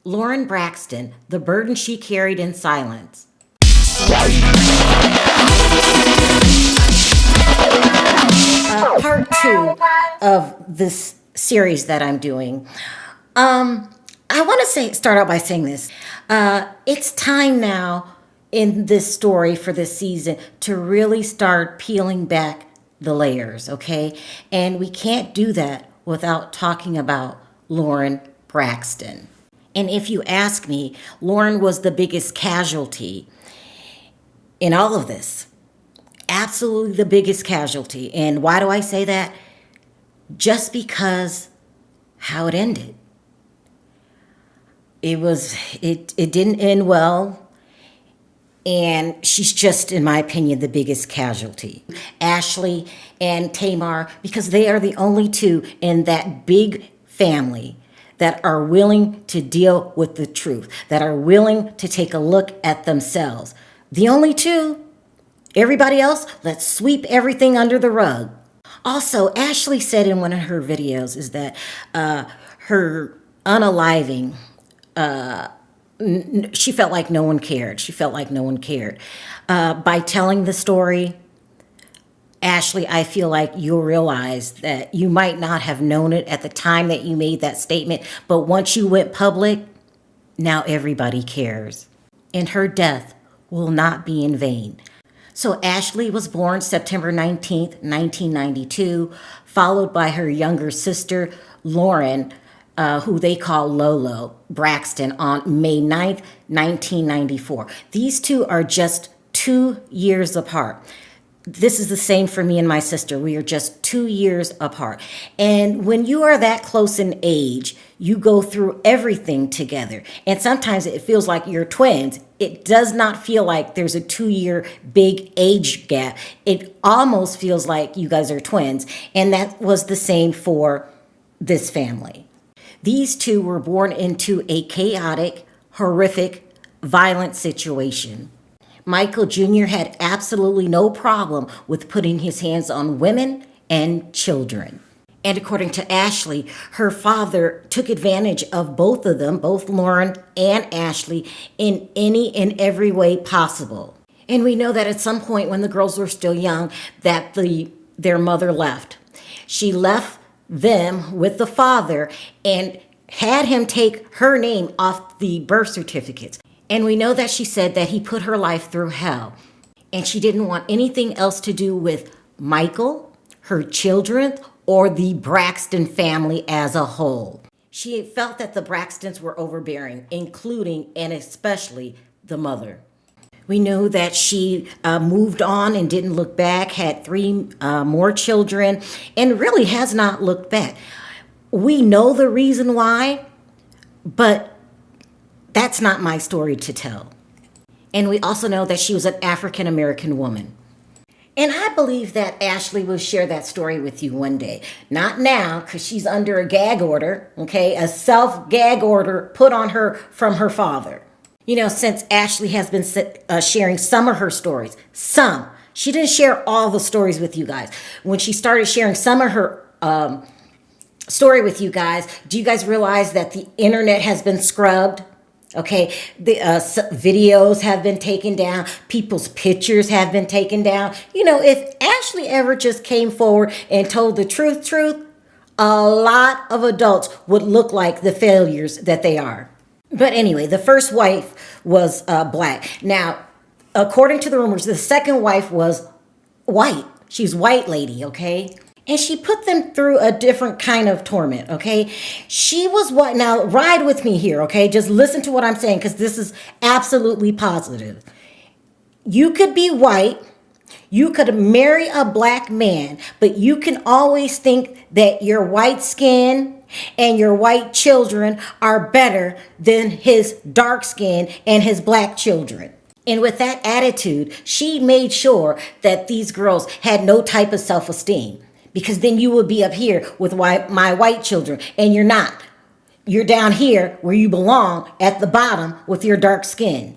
Lauren Braxton, the burden she carried in silence. Part two of this series that I'm doing. I want to start out by saying this. It's time now in this story for this season to really start peeling back the layers, okay? And we can't do that without talking about Lauren Braxton. And if you ask me, Lauren was the biggest casualty in all of this. Absolutely the biggest casualty. And why do I say that? Just because how it ended. It didn't end well. And she's just, in my opinion, the biggest casualty. Ashley and Tamar, because they are the only two in that big family that are willing to deal with the truth, that are willing to take a look at themselves. The only two. Everybody else, let's sweep everything under the rug. Also, Ashley said in one of her videos is that her unaliving, she felt like no one cared. She felt like no one cared. By telling the story, Ashley, I feel like you'll realize that you might not have known it at the time that you made that statement, but once you went public, now everybody cares. And her death will not be in vain. So Ashley was born September 19th, 1992, followed by her younger sister, Lauren, who they call Lolo Braxton, on May 9th, 1994. These two are just 2 years apart. This is the same for me and my sister. We are just 2 years apart. And when you are that close in age, you go through everything together. And sometimes it feels like you're twins. It does not feel like there's a 2-year big age gap. It almost feels like you guys are twins. And that was the same for this family. These two were born into a chaotic, horrific, violent situation. Michael Jr. had absolutely no problem with putting his hands on women and children. And according to Ashley, her father took advantage of both of them, both Lauren and Ashley, in any and every way possible. And we know that at some point when the girls were still young, that their mother left. She left them with the father and had him take her name off the birth certificates. And we know that she said that he put her life through hell. And she didn't want anything else to do with Michael, her children, or the Braxton family as a whole. She felt that the Braxtons were overbearing, including and especially the mother. We know that she moved on and didn't look back, had 3 more children, and really has not looked back. We know the reason why, but that's not my story to tell. And we also know that she was an African American woman. And I believe that Ashley will share that story with you one day. Not now, because she's under a gag order, okay? A self-gag order put on her from her father. You know, since Ashley has been sharing some of her stories, some. She didn't share all the stories with you guys. When she started sharing some of her story with you guys, do you guys realize that the internet has been scrubbed? Okay, the videos have been taken down. People's pictures have been taken down. You know, if Ashley ever just came forward and told the truth, a lot of adults would look like the failures that they are. But anyway, the first wife was black. Now, according to the rumors, the second wife was white. She's white lady, okay? And she put them through a different kind of torment, okay? She was what? Now, ride with me here, okay? Just listen to what I'm saying, because this is absolutely positive. You could be white. You could marry a black man, but you can always think that your white skin and your white children are better than his dark skin and his black children. And with that attitude, she made sure that these girls had no type of self-esteem. Because then you would be up here with my white children, and you're not. You're down here where you belong at the bottom with your dark skin.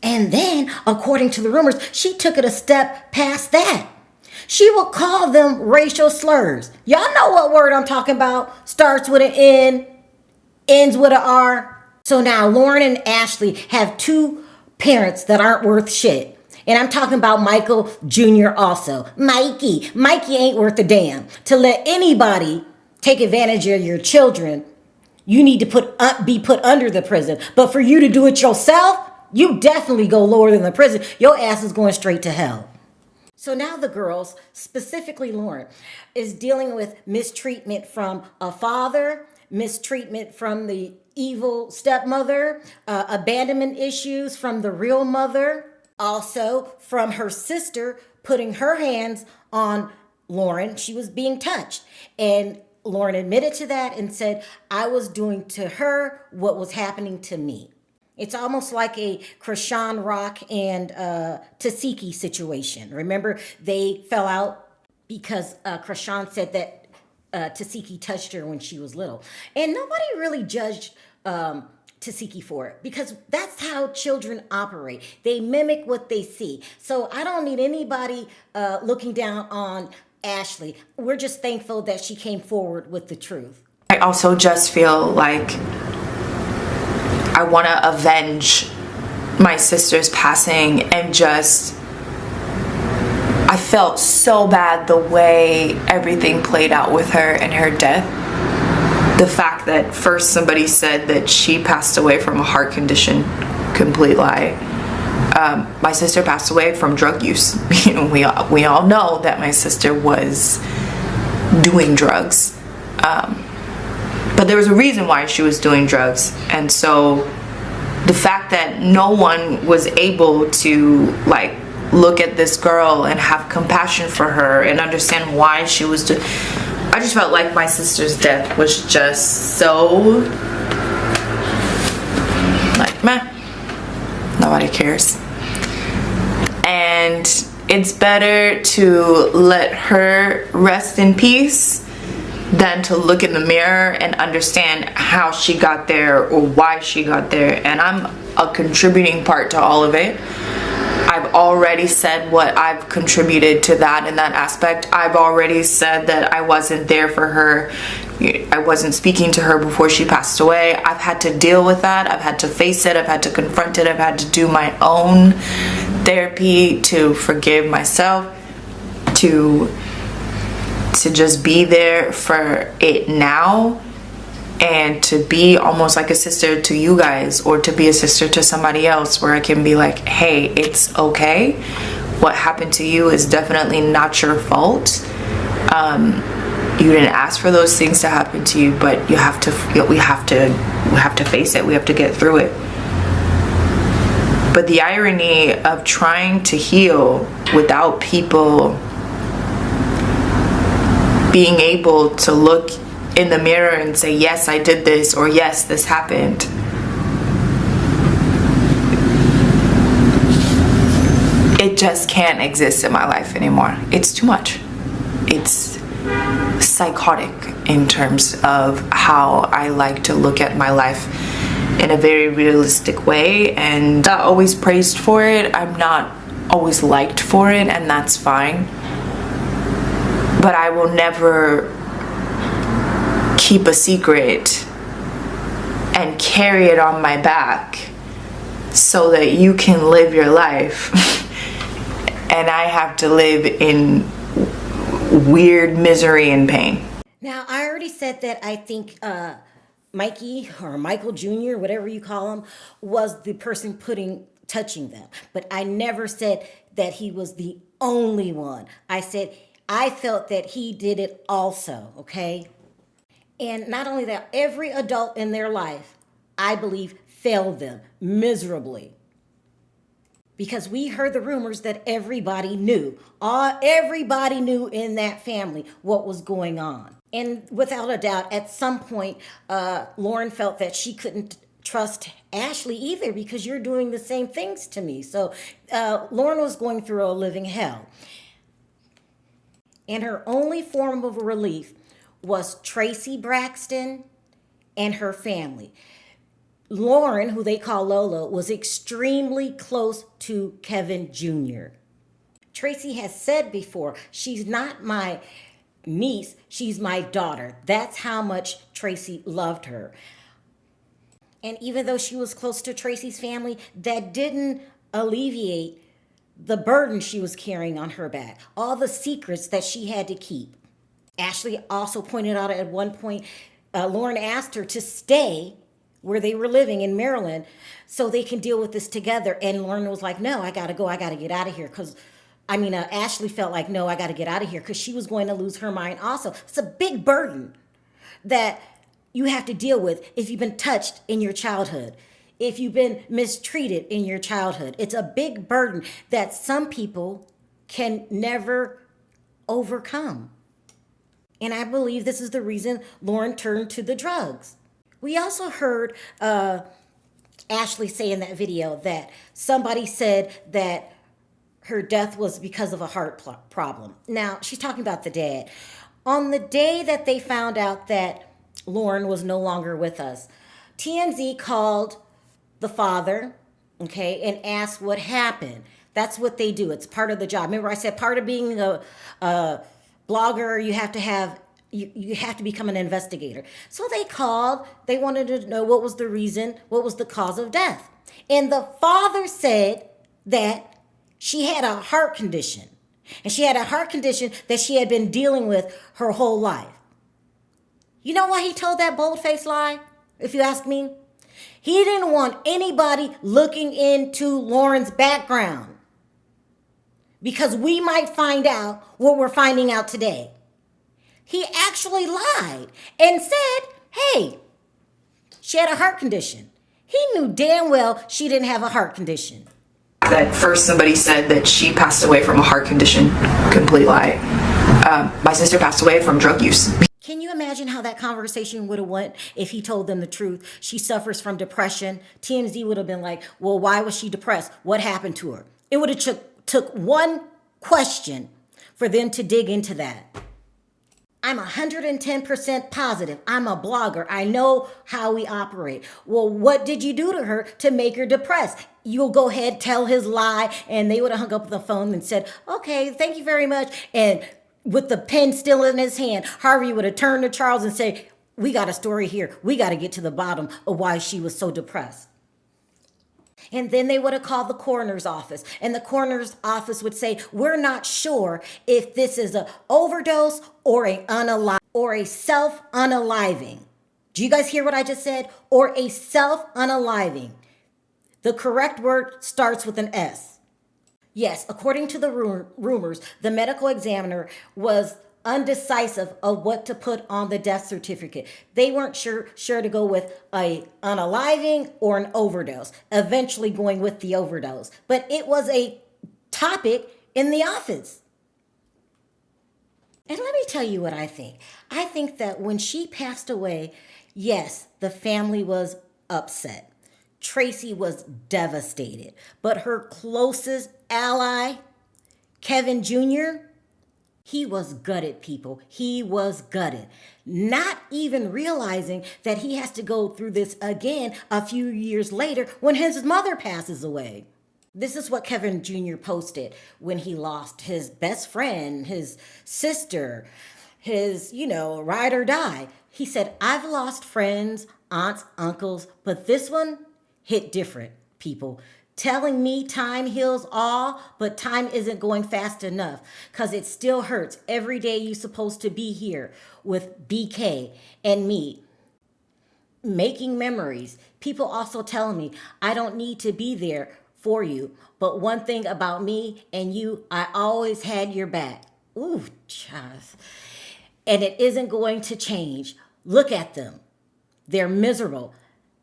And then, according to the rumors, she took it a step past that. She will call them racial slurs. Y'all know what word I'm talking about. Starts with an N, ends with an R. So now Lauren and Ashley have two parents that aren't worth shit. And I'm talking about Michael Jr. also. Mikey ain't worth a damn. To let anybody take advantage of your children, you need to be put under the prison. But for you to do it yourself, you definitely go lower than the prison. Your ass is going straight to hell. So now the girls, specifically Lauren, is dealing with mistreatment from a father, mistreatment from the evil stepmother, abandonment issues from the real mother, also from her sister putting her hands on Lauren. She was being touched. And Lauren admitted to that and said, I was doing to her what was happening to me. It's almost like a Krishan Rock and Tasiki situation. Remember, they fell out because Krishan said that Tasiki touched her when she was little. And nobody really judged Tasiki for it because that's how children operate. They mimic what they see. So I don't need anybody looking down on Ashley. We're just thankful that she came forward with the truth. I also just feel like I want to avenge my sister's passing, and just I felt so bad the way everything played out with her and her death. The fact that first somebody said that she passed away from a heart condition, complete lie. My sister passed away from drug use. You know, we all know that my sister was doing drugs. But there was a reason why she was doing drugs. And so the fact that no one was able to like look at this girl and have compassion for her and understand why she was doing, I just felt like my sister's death was just so like, meh, nobody cares. And it's better to let her rest in peace than to look in the mirror and understand how she got there or why she got there. And I'm a contributing part to all of it. I've already said what I've contributed to that in that aspect. I've already said that I wasn't there for her. I wasn't speaking to her before she passed away. I've had to deal with that. I've had to face it. I've had to confront it. I've had to do my own therapy to forgive myself, to just be there for it now, and to be almost like a sister to you guys, or to be a sister to somebody else, where I can be like, hey, it's okay. What happened to you is definitely not your fault. You didn't ask for those things to happen to you, but we have to face it. We have to get through it. But the irony of trying to heal without people being able to look in the mirror and say, yes, I did this, or yes, this happened. It just can't exist in my life anymore. It's too much. It's psychotic in terms of how I like to look at my life in a very realistic way, and not always praised for it. I'm not always liked for it, and that's fine. But I will never keep a secret and carry it on my back so that you can live your life and I have to live in weird misery and pain. Now, I already said that I think Mikey or Michael Jr., whatever you call him, was the person touching them. But I never said that he was the only one. I said I felt that he did it also, okay? And not only that, every adult in their life, I believe, failed them miserably. Because we heard the rumors that everybody knew. Everybody knew in that family what was going on. And without a doubt, at some point, Lauren felt that she couldn't trust Ashley either, because you're doing the same things to me. So Lauren was going through a living hell. And her only form of relief was Tracy Braxton and her family. Lauren, who they call Lola, was extremely close to Kevin Jr. Tracy has said before, she's not my niece, she's my daughter. That's how much Tracy loved her. And even though she was close to Tracy's family, that didn't alleviate the burden she was carrying on her back, all the secrets that she had to keep. Ashley also pointed out at one point, Lauren asked her to stay where they were living in Maryland so they can deal with this together. And Lauren was like, no, I gotta go. I gotta get out of here. Ashley felt like, no, I gotta get out of here because she was going to lose her mind also. It's a big burden that you have to deal with if you've been touched in your childhood, if you've been mistreated in your childhood. It's a big burden that some people can never overcome. And I believe this is the reason Lauren turned to the drugs. We also heard Ashley say in that video that somebody said that her death was because of a heart problem. Now, she's talking about the dad. On the day that they found out that Lauren was no longer with us, TMZ called the father, okay, and asked what happened. That's what they do. It's part of the job. Remember I said part of being a blogger, you have to become an investigator. So they called, they wanted to know what was the reason, what was the cause of death. And the father said that she had a heart condition. And she had a heart condition that she had been dealing with her whole life. You know why he told that bold-faced lie, if you ask me? He didn't want anybody looking into Lauren's background, because we might find out what we're finding out today. He actually lied and said, hey, she had a heart condition. He knew damn well she didn't have a heart condition. That first somebody said that she passed away from a heart condition. Complete lie. My sister passed away from drug use. Can you imagine how that conversation would have went if he told them the truth? She suffers from depression. TMZ would have been like, well, why was she depressed? What happened to her? It would have took one question for them to dig into that. I'm 110% positive. I'm a blogger. I know how we operate. Well, what did you do to her to make her depressed? You'll go ahead, tell his lie, and they would have hung up the phone and said, okay, thank you very much. And with the pen still in his hand, Harvey would have turned to Charles and say, we got a story here. We got to get to the bottom of why she was so depressed. And then they would have called the coroner's office. And the coroner's office would say, we're not sure if this is an overdose or a self-unaliving. Do you guys hear what I just said? Or a self-unaliving. The correct word starts with an S. Yes, according to the rumors, the medical examiner was undecisive of what to put on the death certificate. They weren't sure to go with a unaliving or an overdose, eventually going with the overdose. But it was a topic in the office. And let me tell you what I think. I think that when she passed away, yes, the family was upset. Tracy was devastated. But her closest ally, Kevin Jr., he was gutted, people. He was gutted. Not even realizing that he has to go through this again a few years later when his mother passes away. This is what Kevin Jr. posted when he lost his best friend, his sister, his, ride or die. He said, I've lost friends, aunts, uncles, but this one hit different, people. Telling me time heals all, but time isn't going fast enough because it still hurts every day you're supposed to be here with BK and me. Making memories. People also telling me I don't need to be there for you. But one thing about me and you, I always had your back. Ooh, child. And it isn't going to change. Look at them. They're miserable.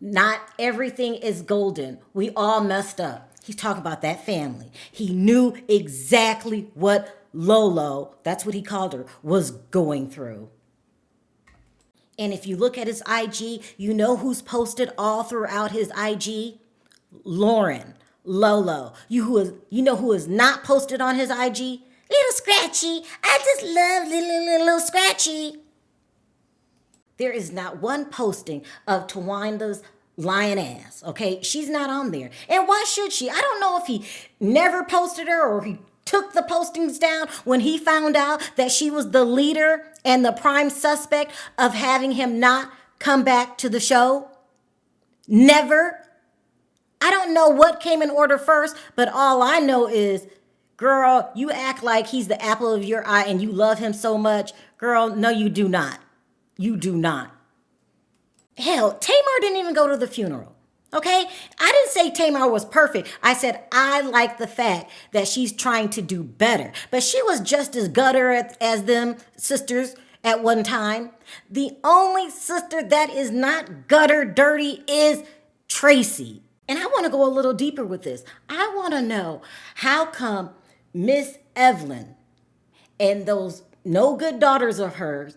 Not everything is golden. We all messed up. He's talking about that family. He knew exactly what Lolo, that's what he called her, was going through. And if you look at his IG, you know who's posted all throughout his IG? Lauren, Lolo. You know who is not posted on his IG? Little Scratchy. I just love little Scratchy. There is not one posting of Tawanda's lying ass, okay? She's not on there. And why should she? I don't know if he never posted her or he took the postings down when he found out that she was the leader and the prime suspect of having him not come back to the show. Never. I don't know what came in order first, but all I know is, girl, you act like he's the apple of your eye and you love him so much. Girl, no, you do not. You do not. Hell, Tamar didn't even go to the funeral. Okay? I didn't say Tamar was perfect. I said I like the fact that she's trying to do better. But she was just as gutter as them sisters at one time. The only sister that is not gutter dirty is Tracy. And I want to go a little deeper with this. I want to know, how come Miss Evelyn and those no good daughters of hers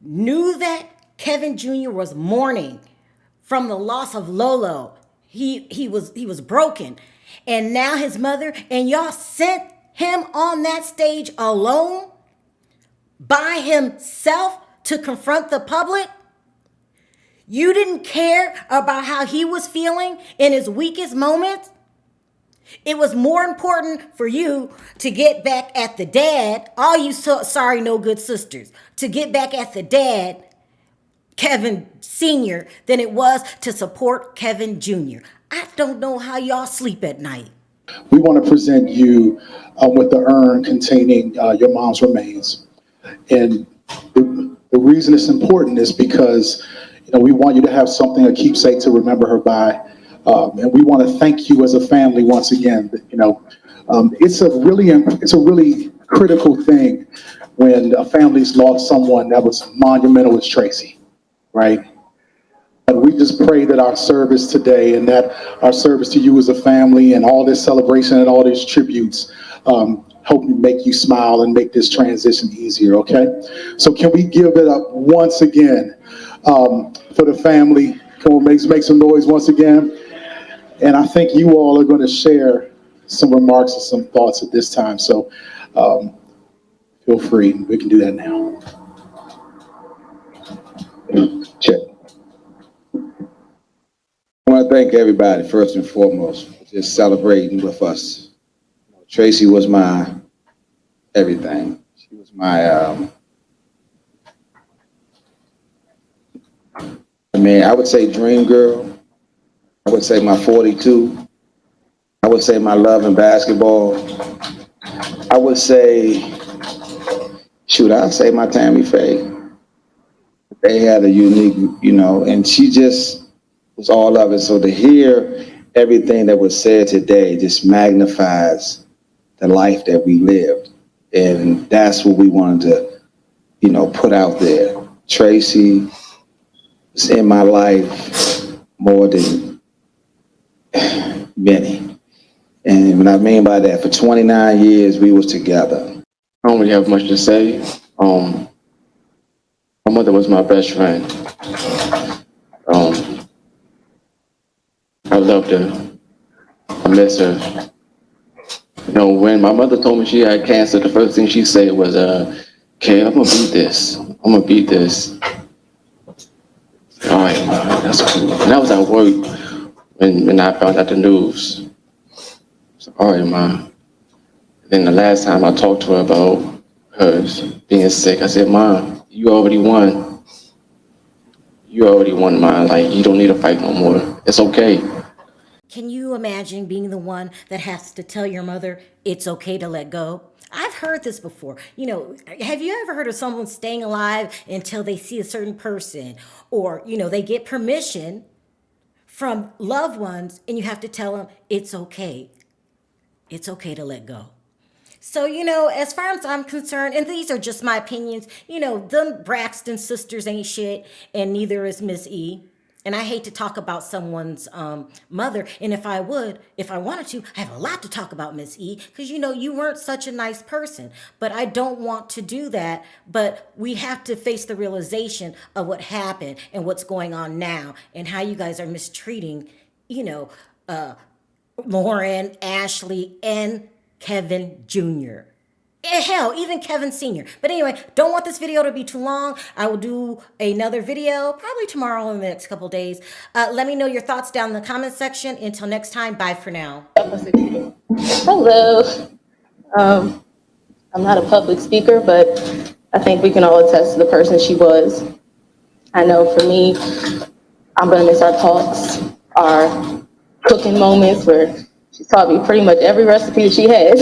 knew that Kevin Jr. was mourning from the loss of Lolo. He was broken. And now his mother, and y'all sent him on that stage alone by himself to confront the public? You didn't care about how he was feeling in his weakest moments? It was more important for you to get back at the dad, all you sorry no good sisters, to get back at the dad, Kevin Sr., than it was to support Kevin Jr. I don't know how y'all sleep at night. We want to present you with the urn containing your mom's remains. And the reason it's important is because, we want you to have something, a keepsake to remember her by. And we want to thank you as a family once again. It's a really critical thing when a family's lost someone that was monumental as Tracy, right? And we just pray that our service today and that our service to you as a family and all this celebration and all these tributes help make you smile and make this transition easier, okay? So can we give it up once again for the family? Come on, make some noise once again. And I think you all are going to share some remarks and some thoughts at this time. So feel free. We can do that now. Check. I want to thank everybody, first and foremost, for just celebrating with us. Tracy was my everything. She was my, I would say dream girl. I would say my 42. I would say my love in basketball. I would say, I'd say my Tammy Faye. They had a unique, and she just was all of it. So to hear everything that was said today just magnifies the life that we lived. And that's what we wanted to, put out there. Tracy was in my life more than many. And what I mean by that, for 29 years, we was together. I don't really have much to say. My mother was my best friend. I loved her. I miss her. When my mother told me she had cancer, the first thing she said was, "Okay, I'm gonna beat this. I'm gonna beat this." All right, Ma, that's cool. And I was at work when I found out the news. So, all right, Ma. Then the last time I talked to her about her being sick, I said, "Mom, you already won. You already won, Ma. Like, you don't need to fight no more. It's okay." Can you imagine being the one that has to tell your mother it's okay to let go? I've heard this before. Have you ever heard of someone staying alive until they see a certain person? Or, they get permission from loved ones and you have to tell them it's okay. It's okay to let go. So, as far as I'm concerned, and these are just my opinions, them Braxton sisters ain't shit, and neither is Miss E. And I hate to talk about someone's mother. And if I wanted to, I have a lot to talk about Miss E, because you weren't such a nice person. But I don't want to do that. But we have to face the realization of what happened and what's going on now and how you guys are mistreating, Lauren, Ashley, and Kevin Jr. Hell, even Kevin Sr. But anyway, don't want this video to be too long. I will do another video probably tomorrow in the next couple days. Let me know your thoughts down in the comment section. Until next time, bye for now. Hello. I'm not a public speaker, but I think we can all attest to the person she was. I know for me, I'm going to miss our talks. our cooking moments where she taught me pretty much every recipe that she has.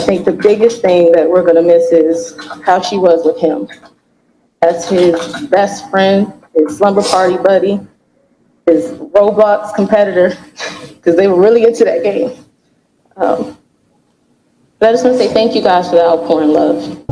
I think the biggest thing that we're gonna miss is how she was with him. As his best friend, his slumber party buddy, his Roblox competitor, because they were really into that game. But I just want to say thank you guys for the outpouring love.